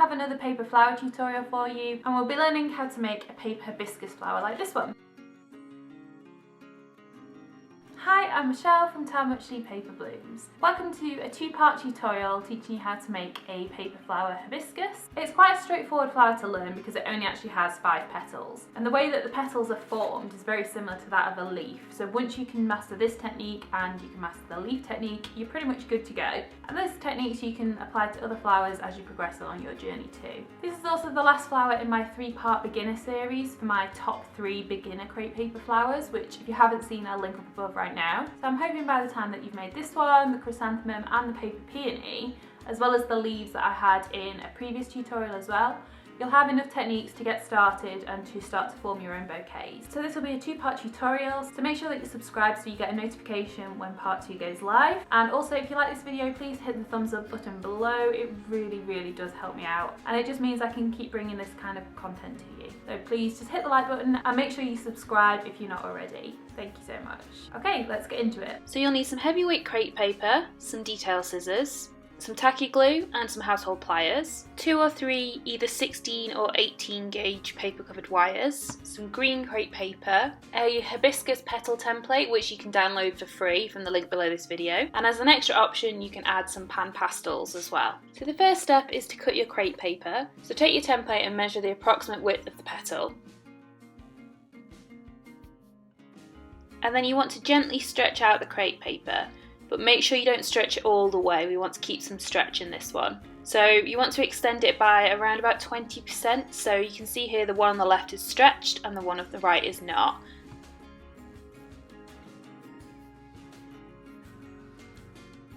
have another paper flower tutorial for you, and we'll be learning how to make a paper hibiscus flower like this one. Hi, I'm Michelle from How Much Do Paper Blooms. Welcome to a two-part tutorial teaching you how to make a paper flower hibiscus. It's quite a straightforward flower to learn because it only actually has 5 petals, and the way that the petals are formed is very similar to that of a leaf. So once you can master this technique and you can master the leaf technique, you're pretty much good to go. And those techniques you can apply to other flowers as you progress along your journey too. This is also the last flower in my 3-part beginner series for my top 3 beginner crepe paper flowers, which if you haven't seen, I'll link up above right now. So I'm hoping by the time that you've made this one, the chrysanthemum and the paper peony, as well as the leaves that I had in a previous tutorial as well, you'll have enough techniques to get started and to start to form your own bouquets. So this will be a 2-part tutorial, so make sure that you're subscribed so you get a notification when part 2 goes live. And also, if you like this video, please hit the thumbs up button below. It really does help me out, and it just means I can keep bringing this kind of content to you. So please just hit the like button and make sure you subscribe if you're not already. Thank you so much. Okay, let's get into it. So you'll need some heavyweight crepe paper, some detail scissors, some tacky glue and some household pliers, 2 or 3 either 16 or 18 gauge paper covered wires, some green crepe paper, a hibiscus petal template which you can download for free from the link below this video, and as an extra option you can add some pan pastels as well. So the first step is to cut your crepe paper. So take your template and measure the approximate width of the petal. And then you want to gently stretch out the crepe paper, but make sure you don't stretch it all the way. We want to keep some stretch in this one. So you want to extend it by around about 20%. So you can see here the one on the left is stretched and the one on the right is not.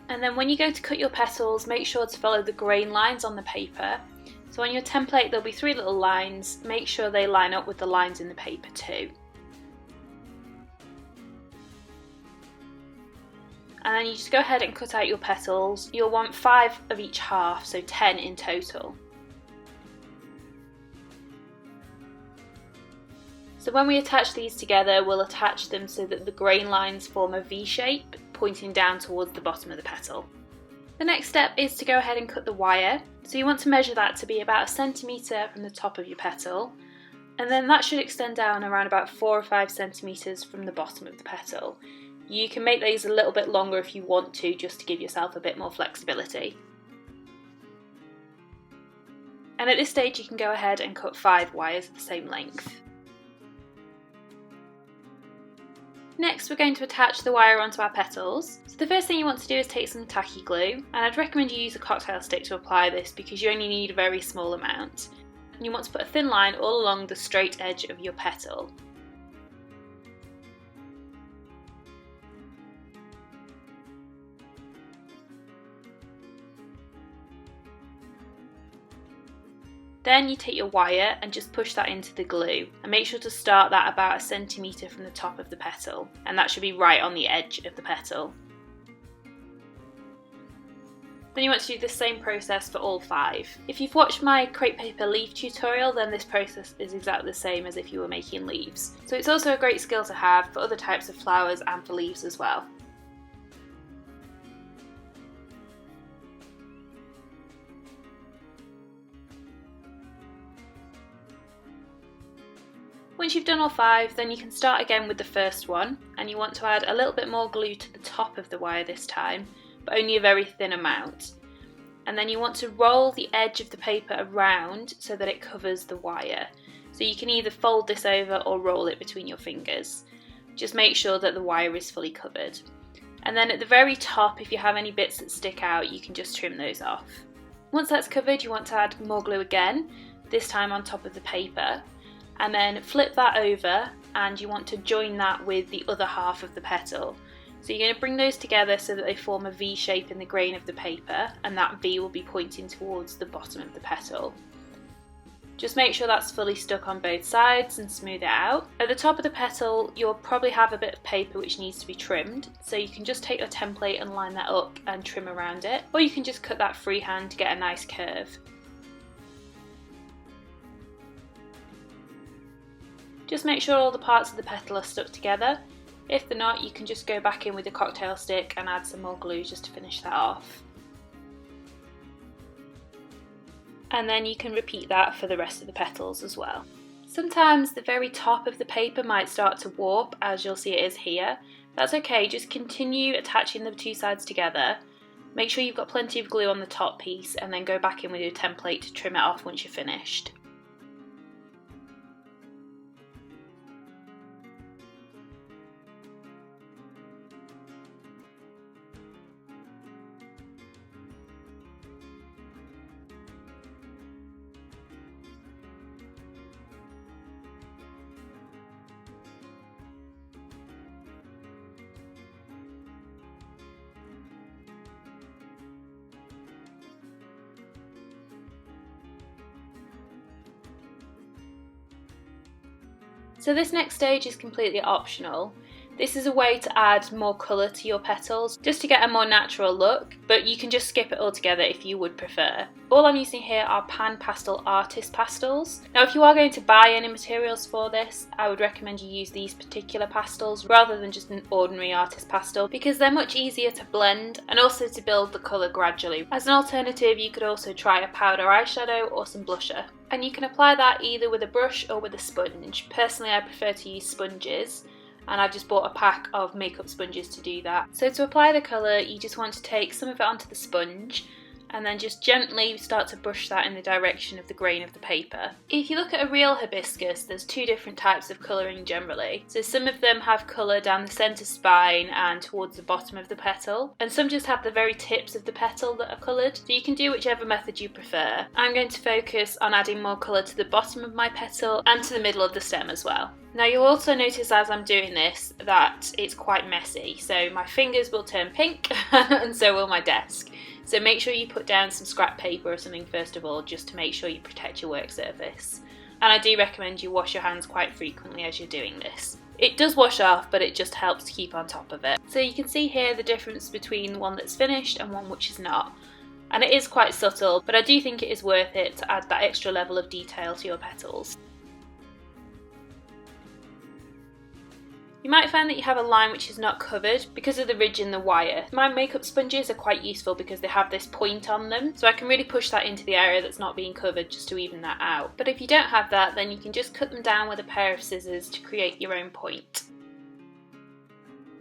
And then when you go to cut your petals, make sure to follow the grain lines on the paper. So on your template there'll be 3 little lines. Make sure they line up with the lines in the paper too. And then you just go ahead and cut out your petals. You'll want 5 of each half, so 10 in total. So when we attach these together, we'll attach them so that the grain lines form a V shape, pointing down towards the bottom of the petal. The next step is to go ahead and cut the wire. So you want to measure that to be about 1 centimetre from the top of your petal, and then that should extend down around about 4 or 5 centimetres from the bottom of the petal. You can make these a little bit longer if you want to, just to give yourself a bit more flexibility. And at this stage you can go ahead and cut 5 wires of the same length. Next we're going to attach the wire onto our petals. So the first thing you want to do is take some tacky glue, and I'd recommend you use a cocktail stick to apply this because you only need a very small amount. And you want to put a thin line all along the straight edge of your petal. Then you take your wire and just push that into the glue, and make sure to start that about 1 centimetre from the top of the petal, and that should be right on the edge of the petal. Then you want to do the same process for all 5. If you've watched my crepe paper leaf tutorial, then this process is exactly the same as if you were making leaves. So it's also a great skill to have for other types of flowers and for leaves as well. Once you've done all 5, then you can start again with the first one, and you want to add a little bit more glue to the top of the wire this time, but only a very thin amount. And then you want to roll the edge of the paper around so that it covers the wire. So you can either fold this over or roll it between your fingers. Just make sure that the wire is fully covered. And then at the very top, if you have any bits that stick out, you can just trim those off. Once that's covered, you want to add more glue again, this time on top of the paper. And then flip that over, and you want to join that with the other half of the petal. So you're going to bring those together so that they form a V shape in the grain of the paper, and that V will be pointing towards the bottom of the petal. Just make sure that's fully stuck on both sides and smooth it out. At the top of the petal you'll probably have a bit of paper which needs to be trimmed, so you can just take your template and line that up and trim around it, or you can just cut that freehand to get a nice curve. Just make sure all the parts of the petal are stuck together. If they're not, you can just go back in with a cocktail stick and add some more glue just to finish that off. and then you can repeat that for the rest of the petals as well. Sometimes the very top of the paper might start to warp, as you'll see it is here. That's okay, just continue attaching the two sides together. Make sure you've got plenty of glue on the top piece and then go back in with your template to trim it off once you're finished. So this next stage is completely optional. This is a way to add more colour to your petals, just to get a more natural look, but you can just skip it altogether if you would prefer. All I'm using here are Pan Pastel Artist Pastels. Now if you are going to buy any materials for this, I would recommend you use these particular pastels rather than just an ordinary artist pastel, because they're much easier to blend and also to build the colour gradually. As an alternative, you could also try a powder eyeshadow or some blusher. And you can apply that either with a brush or with a sponge. Personally, I prefer to use sponges, and I've just bought a pack of makeup sponges to do that. So to apply the colour, you just want to take some of it onto the sponge and then just gently start to brush that in the direction of the grain of the paper. If you look at a real hibiscus, there's two different types of colouring generally. So some of them have colour down the centre spine and towards the bottom of the petal, and some just have the very tips of the petal that are coloured. So you can do whichever method you prefer. I'm going to focus on adding more colour to the bottom of my petal and to the middle of the stem as well. Now you'll also notice as I'm doing this that it's quite messy, so my fingers will turn pink and so will my desk. So make sure you put down some scrap paper or something first of all, just to make sure you protect your work surface. And I do recommend you wash your hands quite frequently as you're doing this. It does wash off, but it just helps to keep on top of it. So you can see here the difference between one that's finished and one which is not. And it is quite subtle, but I do think it is worth it to add that extra level of detail to your petals. You might find that you have a line which is not covered because of the ridge in the wire. My makeup sponges are quite useful because they have this point on them, so I can really push that into the area that's not being covered just to even that out. But if you don't have that, then you can just cut them down with a pair of scissors to create your own point.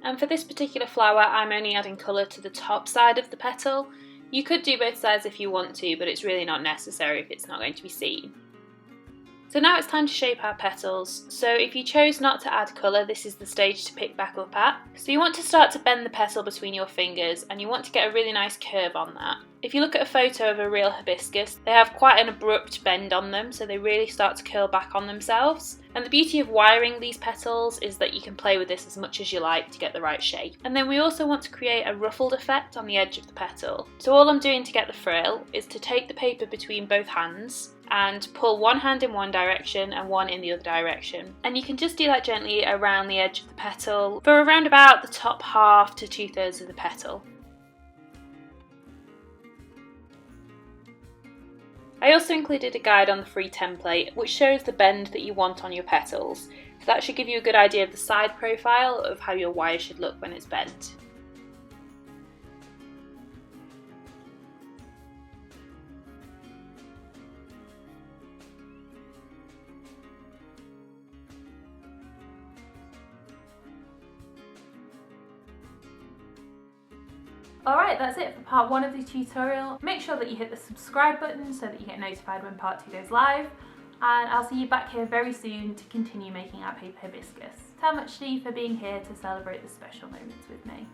And for this particular flower, I'm only adding colour to the top side of the petal. You could do both sides if you want to, but it's really not necessary if it's not going to be seen. So now it's time to shape our petals. So if you chose not to add colour, this is the stage to pick back up at. So you want to start to bend the petal between your fingers, and you want to get a really nice curve on that. If you look at a photo of a real hibiscus, they have quite an abrupt bend on them, so they really start to curl back on themselves. And the beauty of wiring these petals is that you can play with this as much as you like to get the right shape. And then we also want to create a ruffled effect on the edge of the petal. So all I'm doing to get the frill is to take the paper between both hands and pull one hand in one direction and one in the other direction. And you can just do that gently around the edge of the petal for around about the top half to 2/3 of the petal. I also included a guide on the free template which shows the bend that you want on your petals. So that should give you a good idea of the side profile of how your wire should look when it's bent. Alright, that's it for part 1 of the tutorial. Make sure that you hit the subscribe button so that you get notified when part 2 goes live, and I'll see you back here very soon to continue making our paper hibiscus. Tell much Lee for being here to celebrate the special moments with me.